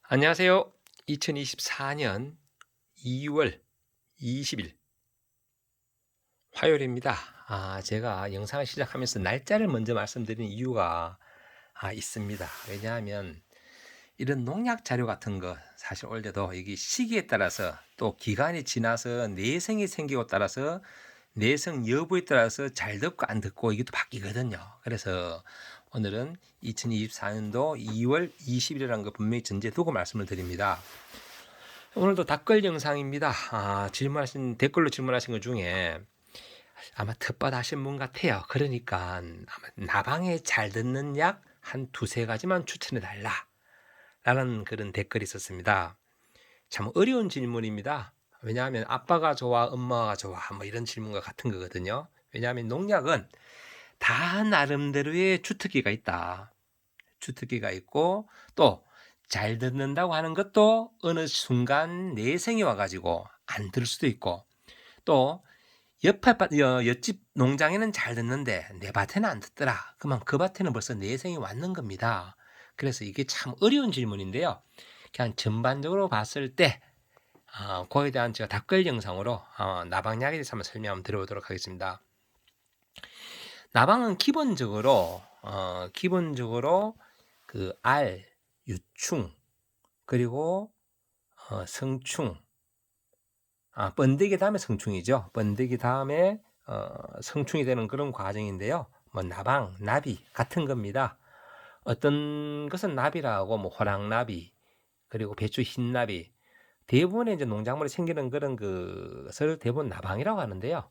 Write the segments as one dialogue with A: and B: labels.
A: 안녕하세요. 2024년 2월 20일 화요일입니다. 제가 영상을 시작하면서 날짜를 먼저 말씀드린 이유가 있습니다. 왜냐하면 이런 농약 자료 같은 거 사실 올려도 이게 시기에 따라서 또 기간이 지나서 내성이 생기고 따라서 내성 여부에 따라서 잘 듣고 안 듣고 이게 또 바뀌거든요. 그래서 오늘은 2024년도 2월 20일이라는 거 분명히 전제 두고 말씀을 드립니다. 오늘도 답글 영상입니다. 댓글로 질문하신 것 중에 아마 텃밭하신 분 같아요. 그러니까 아마 나방에 잘 듣는 약 한 두세 가지만 추천해 달라 라는 그런 댓글이 있었습니다. 참 어려운 질문입니다. 왜냐하면 아빠가 좋아, 엄마가 좋아 뭐 이런 질문과 같은 거거든요. 왜냐하면 농약은 다 나름대로의 주특기가 있다. 주특기가 있고 또 잘 듣는다고 하는 것도 어느 순간 내성이 와가지고 안 들을 수도 있고 또 옆집 농장에는 잘 듣는데 내 밭에는 안 듣더라. 그러면 그 밭에는 벌써 내성이 왔는 겁니다. 그래서 이게 참 어려운 질문인데요. 그냥 전반적으로 봤을 때 그거에 대한 제가 답글 영상으로 나방약에 대해서 한번 설명 한번 드려보도록 하겠습니다. 나방은 기본적으로 그 알, 유충, 그리고 성충, 번데기 다음에 성충이죠. 번데기 다음에 성충이 되는 그런 과정인데요. 뭐 나방, 나비 같은 겁니다. 어떤 것은 나비라고 뭐 호랑나비, 그리고 배추 흰나비, 대부분의 이제 농작물에 생기는 그런 것을 대부분 나방이라고 하는데요.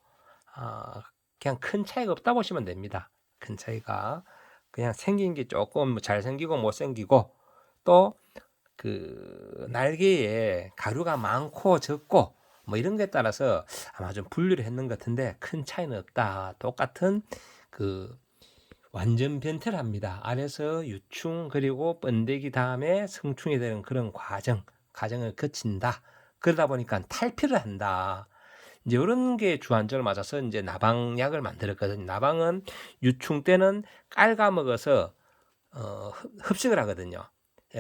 A: 그냥 큰 차이가 없다 보시면 됩니다. 큰 차이가 그냥 생긴 게 조금 잘생기고 못생기고 또 그 날개에 가루가 많고 적고 뭐 이런 거에 따라서 아마 좀 분류를 했는 것 같은데 큰 차이는 없다. 똑같은 그 완전 변태를 합니다. 아래서 유충 그리고 번데기 다음에 성충이 되는 그런 과정을 거친다. 그러다 보니까 탈피를 한다. 이제 이런 게 주안점을 맞아서 이제 나방약을 만들었거든요. 나방은 유충 때는 깔아먹어서 흡식을 하거든요.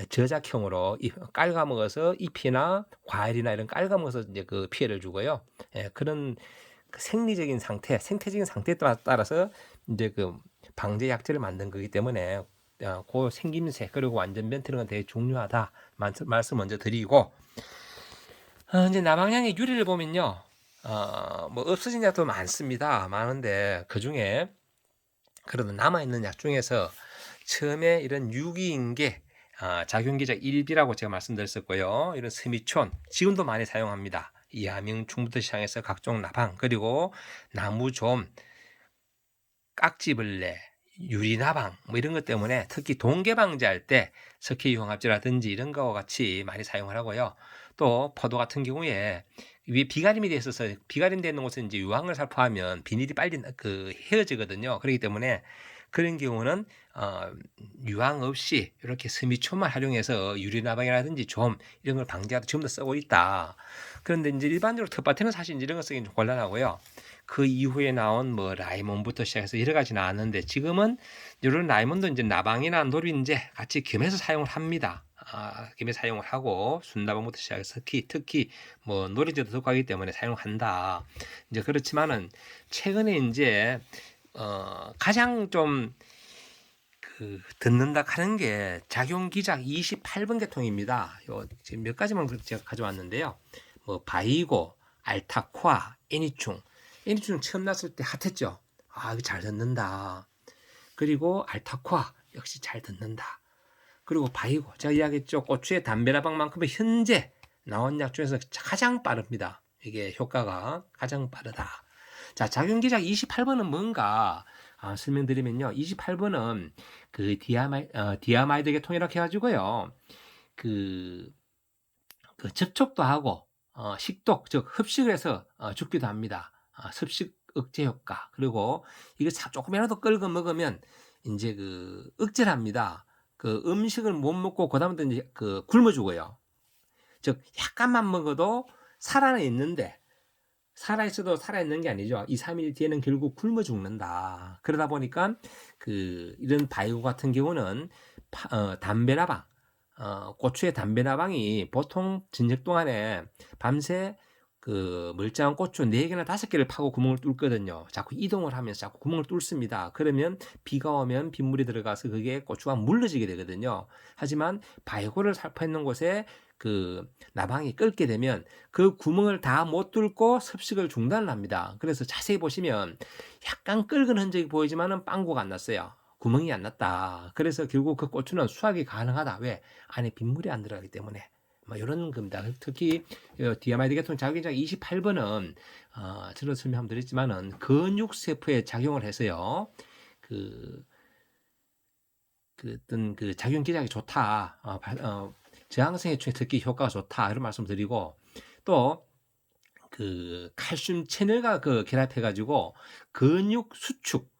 A: 저작형으로 깔아먹어서 잎이나 과일이나 이런 깔아먹어서 이제 그 피해를 주고요. 그런 그 생리적인 상태, 생태적인 상태에 따라서 이제 그 방제 약제를 만든 거기 때문에 그 생김새 그리고 완전 변태는 건 되게 중요하다 말씀 먼저 드리고 이제 남방향의 유래를 보면요. 뭐 없어진 약도 많습니다. 많은데 그 중에 그래도 남아있는 약 중에서 처음에 이런 유기인계 작용기작 1비라고 제가 말씀드렸었고요. 이런 스미촌 지금도 많이 사용합니다. 이하명충부터 시작해서 각종 나방 그리고 나무좀, 깍지벌레, 유리나방 뭐 이런 것 때문에 특히 동계 방지할 때 석회유황합제라든지 이런 거와 같이 많이 사용을 하고요. 또 포도 같은 경우에 위에 비가림이 돼 있어서 비가림되어 있는 곳에 이제 유황을 살포하면 비닐이 빨리 헤어지거든요. 그렇기 때문에 그런 경우는 유황 없이 이렇게 스미초만 활용해서 유리나방이라든지 좀 이런 걸 방지하도 지금도 쓰고 있다. 그런데 이제 일반적으로 텃밭에는 사실 이런 거 쓰기 좀 곤란하고요. 그 이후에 나온 뭐 라이몬부터 시작해서 여러 가지 나왔는데 지금은 이런 라이몬도 이제 나방이나 노린재 같이 겸해서 사용을 합니다. 겸해 사용을 하고 순나방부터 시작해서 특히 뭐 노린재도 들어가기 때문에 사용한다. 이제 그렇지만은 최근에 이제 가장 좀 듣는다 하는 게 작용기작 28번 계통입니다. 요 지금 몇 가지만 제가 가져왔는데요. 뭐 바이고, 알타코아, 애니충. 애니충 처음 났을 때 핫했죠. 이거 잘 듣는다. 그리고 알타코아 역시 잘 듣는다. 그리고 바이고 제가 이야기했죠. 고추의 담배라방만큼은 현재 나온 약 중에서 가장 빠릅니다. 이게 효과가 가장 빠르다. 자, 작용기작 28번은 뭔가 설명드리면요. 28번은 그 디아마이드 계통 이렇게 해가지고요. 그, 그 접촉도 하고 식독 즉 흡식을 해서 죽기도 합니다. 습식 억제 효과 그리고 이거 조금이라도 끓여 먹으면 이제 그 억제를 합니다. 그 음식을 못 먹고 그다음부터 이제 그 굶어 죽어요. 즉 약간만 먹어도 살아는 있는데 살아있어도 살아있는 게 아니죠. 2, 3일 뒤에는 결국 굶어 죽는다. 그러다 보니까 그 이런 바이오 같은 경우는 담배라방 고추의 담배나방이 보통 진흙 동안에 밤새 그 멀쩡한 고추 4개나 5개를 파고 구멍을 뚫거든요. 자꾸 이동을 하면서 자꾸 구멍을 뚫습니다. 그러면 비가 오면 빗물이 들어가서 그게 고추가 물러지게 되거든요. 하지만 바이고를 살포했는 곳에 그 나방이 끓게 되면 그 구멍을 다 못 뚫고 습식을 중단을 합니다. 그래서 자세히 보시면 약간 끓은 흔적이 보이지만은 빵꾸가 안 났어요. 구멍이 안 났다. 그래서 결국 그 고추는 수확이 가능하다. 왜? 안에 빗물이 안 들어가기 때문에. 뭐 이런 겁니다. 특히 디아마이드 계통 자기장 28번은 저는 설명 한번 드렸지만은 근육세포에 작용을 해서요. 그 어떤 그 작용 기작이 좋다. 저항성에 특히 효과가 좋다. 이런 말씀 드리고 또 그 칼슘 채널과 그 결합해가지고 근육 수축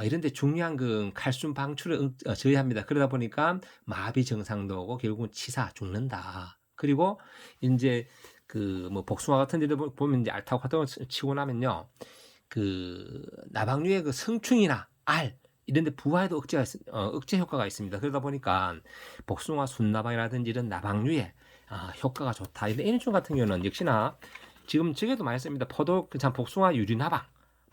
A: 이런 데 중요한 그 칼슘 방출을 저해합니다. 그러다 보니까 마비 증상도 오고 결국은 치사 죽는다. 그리고 이제 그 뭐 복숭아 같은 데도 보면 이제 알타고 같은 거 치고 나면요. 그 나방류의 그 성충이나 알 이런 데 부화에도 억제 효과가 있습니다. 그러다 보니까 복숭아 순나방이라든지 이런 나방류의 효과가 좋다. 이런 애니충 같은 경우는 역시나 지금 저게도 많이 씁니다. 포도 참 복숭아 유리나방,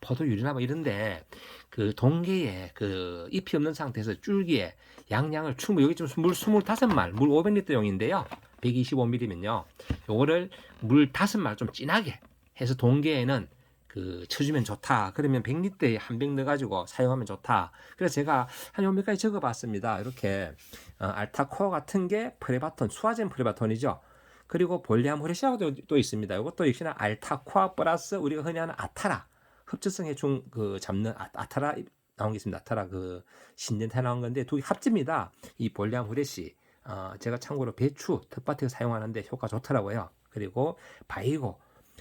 A: 포도 유리나방 이런데 그 동계에 그 잎이 없는 상태에서 줄기에 양양을 충분히 여기 지금 물 25말, 물 500리터용인데요. 125ml면요. 요거를 물 5말 좀 진하게 해서 동계에는 그 쳐주면 좋다. 그러면 100리터에 한 병 넣어가지고 사용하면 좋다. 그래서 제가 한 요 몇 가지 적어봤습니다. 이렇게 알타코어 같은 게 프레바톤, 수아젠 프레바톤이죠. 그리고 볼리암 후레시아도 또 있습니다. 이것도 역시나 알타코아 플러스 우리가 흔히 하는 아타라 흡수성 해충 그 잡는 아타라 나온 게 있습니다. 아타라 그 신젠타 나온 건데 두 개 합집니다. 이 볼리암 후레시 제가 참고로 배추 텃밭에 사용하는데 효과 좋더라고요. 그리고 바이고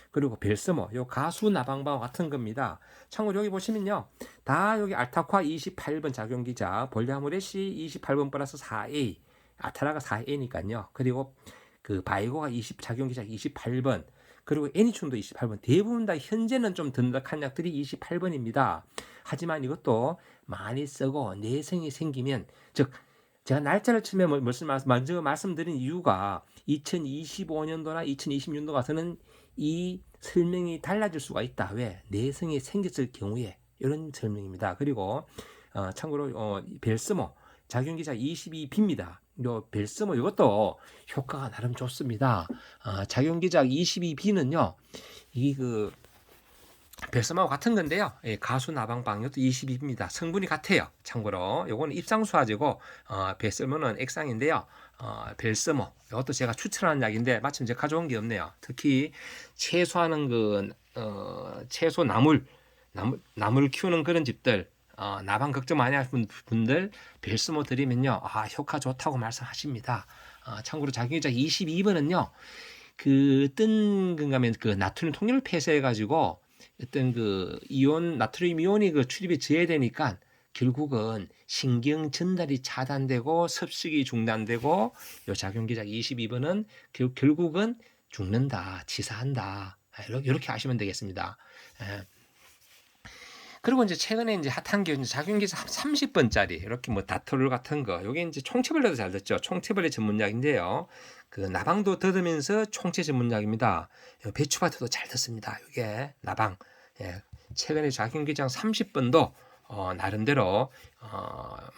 A: 그리고 벨스모 요 가수 나방바와 같은 겁니다. 참고로 여기 보시면요. 다 여기 알타코아 28번 작용기자 볼리암 후레시 28번 플러스 4A 아타라가 4A니까요. 그리고 그 바이고가 작용기자 28번 그리고 애니충도 28번 대부분 다 현재는 좀 든든한 약들이 28번입니다. 하지만 이것도 많이 쓰고 내성이 생기면 즉 제가 날짜를 치면 먼저 말씀드린 이유가 2025년도나 2026년도 가서는 이 설명이 달라질 수가 있다. 왜? 내성이 생겼을 경우에 이런 설명입니다. 그리고 참고로 벨스모 작용기자 22B입니다. 요 벨스모 이것도 효과가 나름 좋습니다. 작용기자 22B는요. 이 그 벨스모와 같은 건데요. 예, 가수 나방방 이것도 22입니다. 성분이 같아요. 참고로 요거는 입상수화제고 벨스모는 액상인데요. 벨스모 이것도 제가 추천하는 약인데 마침 제가 가져온 게 없네요. 특히 채소하는 그 채소 나물 키우는 그런 집들 나방 걱정 많이 하시는 분들 벨스모 드리면요. 효과 좋다고 말씀하십니다. 참고로 작용기자 22번은요. 그 어떤 건가면 그 나트륨 통일을 폐쇄해 가지고 어떤 그 이온 나트륨 이온이 그 출입이 저해되니까 결국은 신경 전달이 차단되고 섭식이 중단되고 요 작용기자 22번은 결국은 죽는다, 치사한다. 이렇게 아시면 되겠습니다. 그리고 이제 최근에 이제 핫한 게 작용기사 30번짜리 이렇게 뭐 다토를 같은 거 요게 이제 총체벌레도 잘 됐죠. 총체벌레 전문약인데요. 그 나방도 뜯으면서 총체 전문약입니다. 배추밭에도 잘 됐습니다. 이게 나방. 예. 최근에 작용기장 30번도 나름대로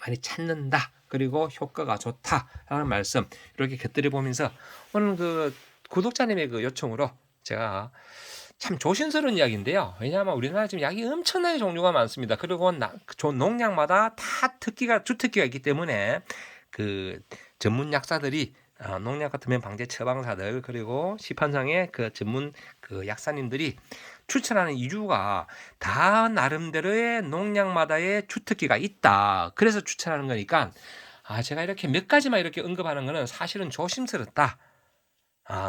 A: 많이 찾는다. 그리고 효과가 좋다라는 말씀 이렇게 곁들여 보면서 오늘 그 구독자님의 그 요청으로 제가 참 조심스러운 이야기인데요. 왜냐하면 우리나라 지금 약이 엄청나게 종류가 많습니다. 그리고 농약마다 다 주특기가 있기 때문에 그 전문 약사들이 농약 같으면 방제 처방사들 그리고 시판상의 그 전문 그 약사님들이 추천하는 이유가 다 나름대로의 농약마다의 주특기가 있다. 그래서 추천하는 거니까 제가 이렇게 몇 가지만 이렇게 언급하는 거는 사실은 조심스럽다.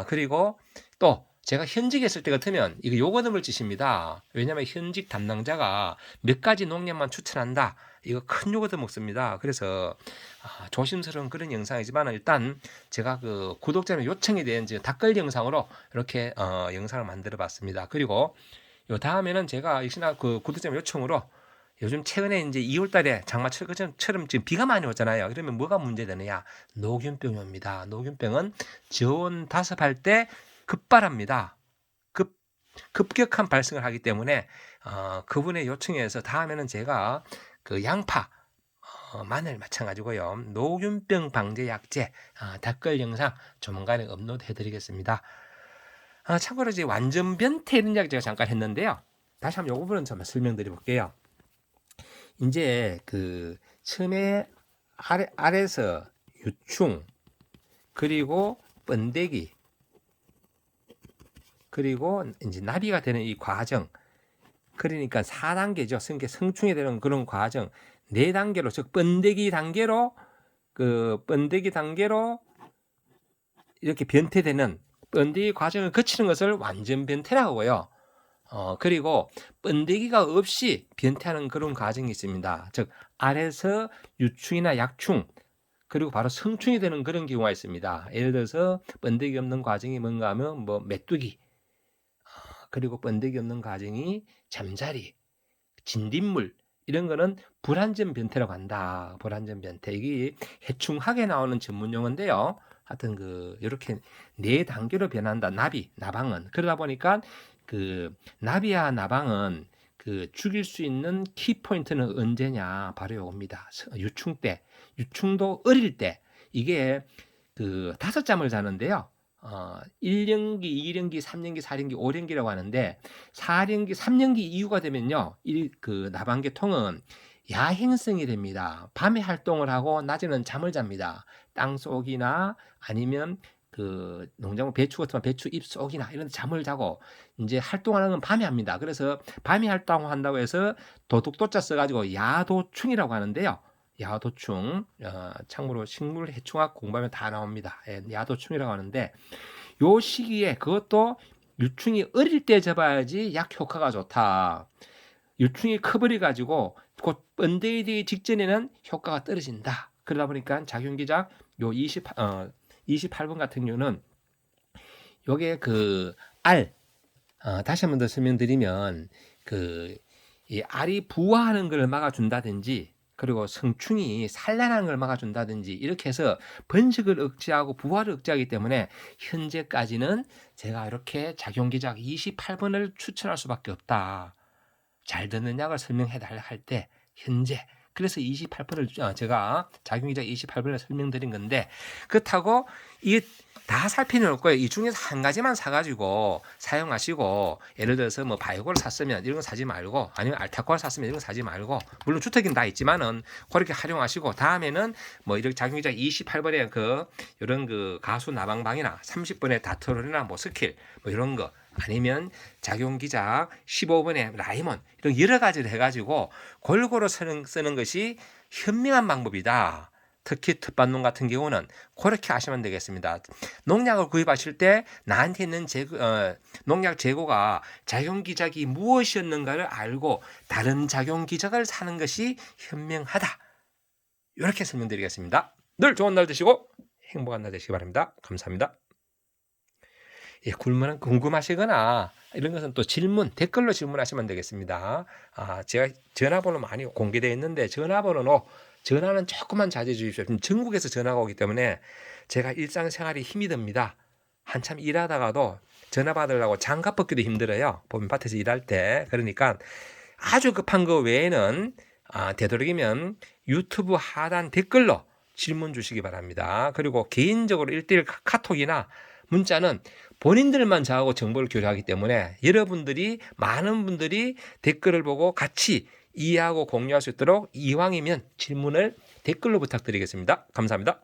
A: 그리고 또 제가 현직에 있을 때 같으면 이거 요거드물 짓입니다. 왜냐하면 현직 담당자가 몇 가지 농약만 추천한다. 이거 큰 요거드 먹습니다. 그래서 조심스러운 그런 영상이지만 일단 제가 그 구독자의 요청에 대한 닭걸 영상으로 이렇게 영상을 만들어 봤습니다. 그리고 요 다음에는 제가 역시나 그 구독자 요청으로 요즘 최근에 이제 2월 달에 장마철처럼 지금 비가 많이 오잖아요. 그러면 뭐가 문제되느냐? 녹균병이 옵니다. 녹균병은 저온 다습할 때 급발합니다. 급격한 발생을 하기 때문에 그분의 요청에 의해서 다음에는 제가 그 양파, 마늘 마찬가지고요. 녹균병 방제 약제 댓글 영상 조만간에 업로드 해드리겠습니다. 참고로 이제 완전 변태 이런 이야기 제가 잠깐 했는데요. 다시 한번 이 부분은 좀 설명드려 볼게요. 이제 그 처음에 알에서 유충, 그리고 번데기, 그리고 이제 나비가 되는 이 과정, 그러니까 4단계죠. 성충이 되는 그런 과정 4단계로, 즉 번데기 단계로 이렇게 변태되는 번데기 과정을 거치는 것을 완전 변태라고 하고요. 그리고 번데기가 없이 변태하는 그런 과정이 있습니다. 즉 알에서 유충이나 약충, 그리고 바로 성충이 되는 그런 경우가 있습니다. 예를 들어서 번데기 없는 과정이 뭔가 하면 뭐 메뚜기, 그리고 번데기 없는 과정이 잠자리, 진딧물, 이런 거는 불완전 변태라고 한다. 불완전 변태. 이게 해충학에 나오는 전문 용어인데요. 하여튼 이렇게 4단계로 변한다. 나방은. 그러다 보니까 나비와 나방은 죽일 수 있는 키포인트는 언제냐? 바로 요겁니다. 유충 때. 유충도 어릴 때. 이게 5잠을 자는데요. 1년기, 2년기, 3년기, 4년기, 5년기라고 하는데 3년기 이후가 되면요. 나방계통은 야행성이 됩니다. 밤에 활동을 하고 낮에는 잠을 잡니다. 땅 속이나 아니면 농작물 배추 같은 배추 잎 속이나 이런 데 잠을 자고 이제 활동하는 건 밤에 합니다. 그래서 밤에 활동한다고 해서 도둑도자 써가지고 야도충이라고 하는데요. 야도충, 참고로 식물 해충학 공부하면 다 나옵니다. 야도충이라고 하는데 요 시기에 그것도 유충이 어릴 때 잡아야지 약 효과가 좋다. 유충이 커버려 가지고 곧 번데기 되기 직전에는 효과가 떨어진다. 그러다 보니까 작용기작 요 28번 같은 경우는 요게 다시 한 번 더 설명드리면 이 알이 부화하는 걸 막아준다든지, 그리고 성충이 산란하는 걸 막아준다든지, 이렇게 해서 번식을 억제하고 부화를 억제하기 때문에 현재까지는 제가 이렇게 작용기작 28번을 추천할 수밖에 없다. 잘 듣는 약을 설명해 달라 할 때 현재, 그래서 28번을 제가 작용기작 28번을 설명드린 건데, 그렇다고 이게 다 살 필요는 없고요. 이 중에서 한 가지만 사가지고 사용하시고, 예를 들어서 뭐 바이오를 샀으면 이런 거 사지 말고, 아니면 알타코를 샀으면 이런 거 사지 말고, 물론 주택은 다 있지만은 그렇게 활용하시고, 다음에는 뭐 이렇게 작용기작 28번에 이런 가수 나방방이나 30번에 다트롤이나 뭐 스킬 뭐 이런 거, 아니면 작용기작 15번에 라이몬, 이런 여러 가지를 해가지고 골고루 쓰는 것이 현명한 방법이다. 특히 텃밭농 같은 경우는 그렇게 하시면 되겠습니다. 농약을 구입하실 때 나한테 있는 농약 재고가 작용기작이 무엇이었는가를 알고 다른 작용기작을 사는 것이 현명하다. 이렇게 설명드리겠습니다. 늘 좋은 날 되시고 행복한 날 되시기 바랍니다. 감사합니다. 궁금하시거나 이런 것은 또 댓글로 질문하시면 되겠습니다. 제가 전화번호 많이 공개되어 있는데 전화는 조금만 자제해 주십시오. 전국에서 전화가 오기 때문에 제가 일상생활이 힘이 듭니다. 한참 일하다가도 전화 받으려고 장갑 벗기도 힘들어요. 보면 밭에서 일할 때. 그러니까 아주 급한 거 외에는 되도록이면 유튜브 하단 댓글로 질문 주시기 바랍니다. 그리고 개인적으로 1:1 카톡이나 문자는 본인들만 저하고 정보를 교류하기 때문에 많은 분들이 댓글을 보고 같이 이해하고 공유할 수 있도록 이왕이면 질문을 댓글로 부탁드리겠습니다. 감사합니다.